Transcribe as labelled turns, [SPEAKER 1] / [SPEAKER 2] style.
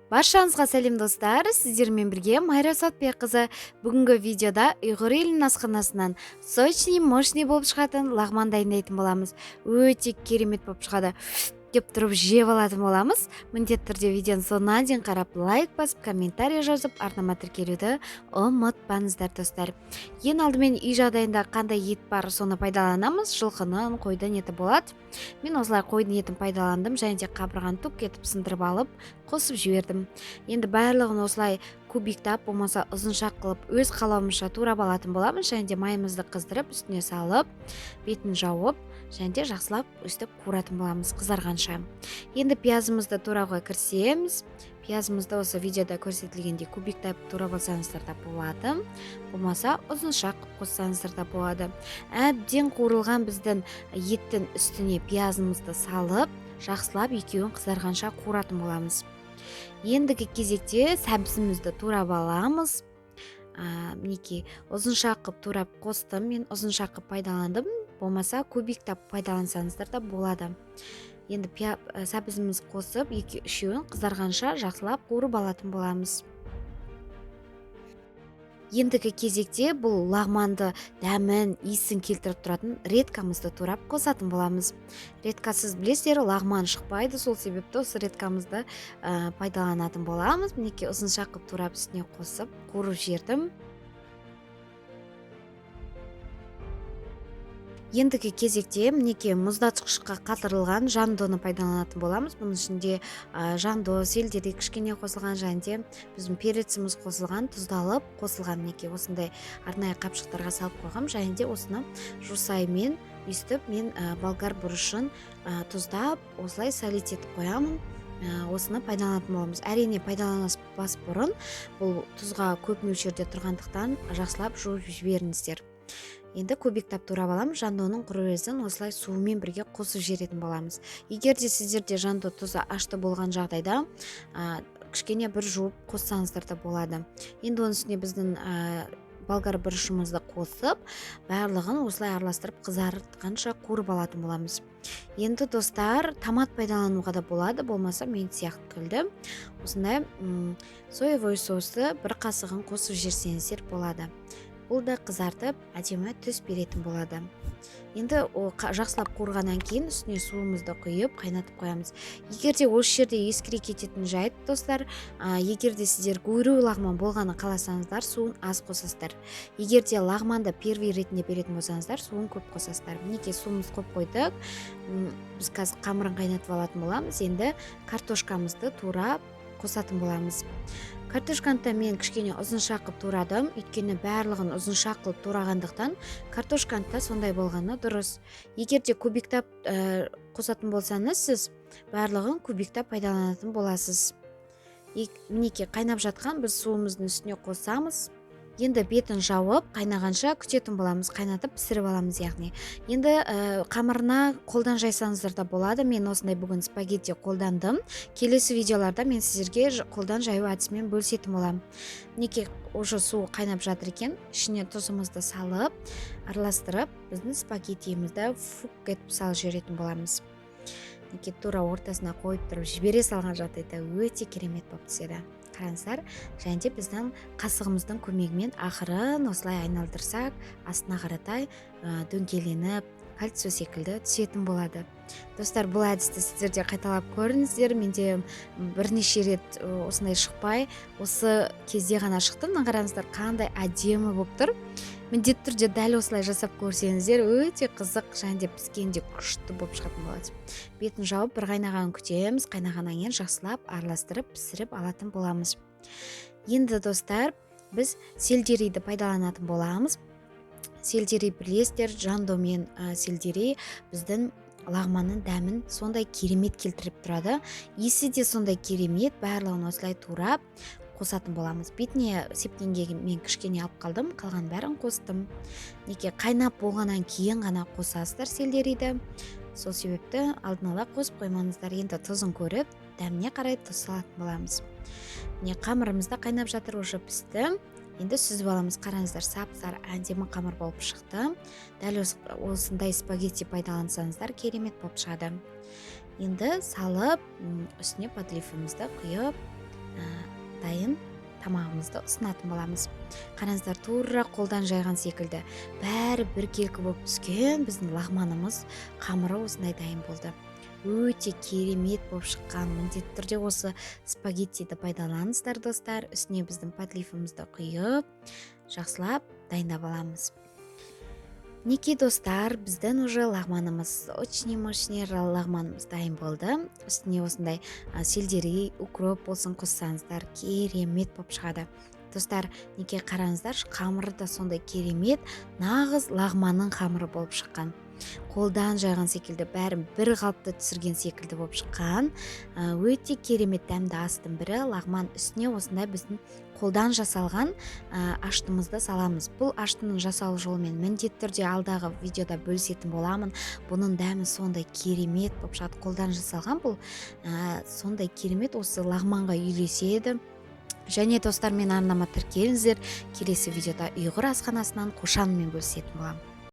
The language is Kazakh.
[SPEAKER 1] Баршаңызға сәлем достар, сіздермен бірге Майра Сатбекқызы. Бүгінгі видеода ұйғыр елінің асханасынан сочный мощный болып шығатын лағман дайындайтын боламыз. Өте керемет болып шығады. Кеп тұрып жеп алатын боламыз. Міндетті түрде видеоның соңына дейін қарап, лайк басып, комментарий жазып, арнама тіркелуді ұмытпаңыздар достар. Ең алдымен үй жағдайында қандай ет бар, соны пайдаланамыз. Жылқының, қойдың еті болады. Мен осылай қойдың етін пайдаландым, және де қабырғаны түк етіп сындырып алып, қосып жібердім. Енді барлығын осылай кубиктап, болмаса ұзыншақ қылып, өз қалауымызша турап алатын боламыз. Және де майымызды қыздырып, үстіне салып, бетін жауып, және де жақсылап өстіп қуыратын боламыз қызарғанша. Енді пиязымызды турауға кірісеміз. Пиязымызды осы видеода көрсетілгендей кубиктап турап алсаңыздар да болады, болмаса ұзыншақ қоссаңыздар да болады. Әбден қуырылған біздің еттің үстіне пиязымызды салып, жақсылап екеуін қызарғанша қуыратын боламыз. Ендігі кезекте сәбізімізді турап аламыз. Мінекей ұзыншақ қылып турап қостым, мен ұзыншақ қылып пайдаландым, болмаса кубиктап пайдалансаңыздар да болады. Енді сәбізіміз қосып, үшеуін қызарғанша жақсылап қуырып алатын боламыз. Ендігі кезекте бұл лағманды дәмін, иісін келтіріп тұратын редкамызды турап қосатын боламыз. Редкасыз білесіздер, лағман шықпайды, сол себепті осы редкамызды пайдаланатын боламыз. Мінекей ұзыншақ қылып турап үстіне қосып қуырып жібердім. Ендігі кезекте мінекей мұздатқышқа қатырылған жандоны пайдаланатын боламыз. Бұның ішінде жандо, селдері кішкене қосылған, және де біздің переціміз қосылған, тұздалып қосылған. Мінекей осындай арнайы қапшықтарға салып қойғам, және де осыны жусаймен үстіп, мен болгар бұрышын тұздап, осылай солить етіп қоямын. Осыны пайдаланатын боламыз. Әрине пайдаланбас бұрын бұл тұзға көп мөлшерде тұрғандықтан жақсылап жуып жіберіңіздер. Енді кубиктап турап аламыз. Жандоның құрылысын осылай суымен бірге қосып жіберетін боламыз. Егер де сіздерде жандо тұзы ашты болған жағдайда кішкене бір жуып қоссаңыздар да болады. Енді оның үстіне біздің болгар бұрышымызды қосып, барлығын осылай араластырып қызартқанша қуырып алатын боламыз. Енді достар, томат пайдалануға да болады, болмаса мен сияқты күлді. Осындай соевый соусты бір қасығын қосып жіберсеңіздер болады. Бұл да қызартып, әдемі түс беретін болады. Енді жақсылап қуырғаннан кейін үстіне суымызды құйып, қайнатып қоямыз. Егер де осы жерде ескере кететін жайт, достар, егер де сіздер гуру лағман болғаны қаласаңыздар, суын аз қосасыздар. Егер де лағманды первый ретінде беретін болсаңыздар, суын көп қосасыздар. Мінекей суымыз көп қойдық. Біз қазір қамырын қайнатып алатын боламыз. Енді картошкамызды турап қосатын боламыз. Картошканы мен кішкене ұзыншақ қылып турадым, өйткені барлығын ұзыншақ қылып турағандықтан картошканы да сондай болғаны дұрыс. Егер де кубиктап қосатын болсаңыз, сіз барлығын кубиктап пайдаланатын боласыз. Мінекей қайнап жатқан біз суымыздың үстіне қосамыз. Енді бетін жауып, қайнағанша күтетін боламыз, қайнатып пісіріп аламыз яғни. Енді қамырына қолдан жайсаңыздар да болады. Мен осындай бүгін спагетти қолдандым. Келесі видеоларда мен сіздерге қолдан жаю әдісімен бөлісетін боламын. Мінекей уже су қайнап жатыр екен. Ішіне тұзымызды салып, араластырып, біздің спагеттиімізді фук етіп салып жіберетін боламыз. Мінекей тура ортасына қойып тұрып жібере салған жағдайда өте керемет болып түседі. Қараңыздар, және де біздің қасығымыздың көмегімен ақырын осылай айналдырсақ, астына қаратай дөңгеленіп, кольцо секілді түсетін болады. Достар, бұл әдісті сіздер де қайталап көріңіздер. Менде бірнеше рет осындай шықпай, осы кезде ғана шықты. Қараңыздар, қандай әдемі болып тұр. Міндетті түрде дәл осылай жасап көрсеңіздер, өте қызық, және де піскенде күшті болып шығатын болады. Бетін жауып, бір қайнағанын күтеміз. Қайнағаннан кейін жақсылап араластырып, пісіріп алатын боламыз. Енді достар, біз сельдерейді пайдаланатын боламыз. Сельдерей білесіздер, жандо мен сельдерей біздің лағманның дәмін сондай керемет келтіріп тұрады. Иісі де сондай керемет, барлығын осылай турап қосатын боламыз. Бетіне сепкенге мен кішкене алып қалдым, қалған бәрін қостым. Неке қайнап болғаннан кейін ғана қосасыздар сельдерейді. Сол себепті алдын ала қосып қоймаңыздар. Енді тұзын көріп, дәміне қарай тұз салатын боламыз. Міне қамырымызда қайнап жатыр, уже пісті. Енді сүзіп аламыз. Қараңыздар, сап-сары әдемі қамыр болып шықты. Дәл осындай спагетти пайдалансаңыздар керемет болып шығады. Енді салып, үстіне подлифімізді құйып, дайын тамағымызды ұсынатын боламыз. Қараңыздар, тура қолдан жайған секілді бәрі біркелкі болып түскен біздің лағманымыз, қамыры осындай дайын болды. Өте керемет болып шыққан. Міндетті түрде осы спагеттиді пайдаланыңыздар достар. Үстіне біздің подлифімізді құйып жақсылап дайындап аламыз. Мінекей достар, біздің уже лағманымыз, очень мощный лағманымыз дайын болды. Үстіне осындай сельдерей, укроп болсын қоссаңыздар, керемет болып шығады. Достар, мінекей қараңыздар, қамыры да сондай керемет, нағыз лағманның қамыры болып шыққан. Қолдан жайған секілді, бәрін бір қалыпты түсірген секілді болып шыққан. Өте керемет дәмді астың бірі лағман. Үстіне осындай біздің қолдан жасалған аштымызды саламыз. Бұл аштының жасалу жолымен міндетті түрде алдағы видеода бөлісетін боламын. Бұның дәмі сондай керемет болып шығады. Қолдан жасалған бұл сондай керемет осы лағманға үйлеседі. Және достар, мен арнама тіркеліңіздер. Келесі видеода ұйғыр асханасынан қошанымен бөлісетін боламын.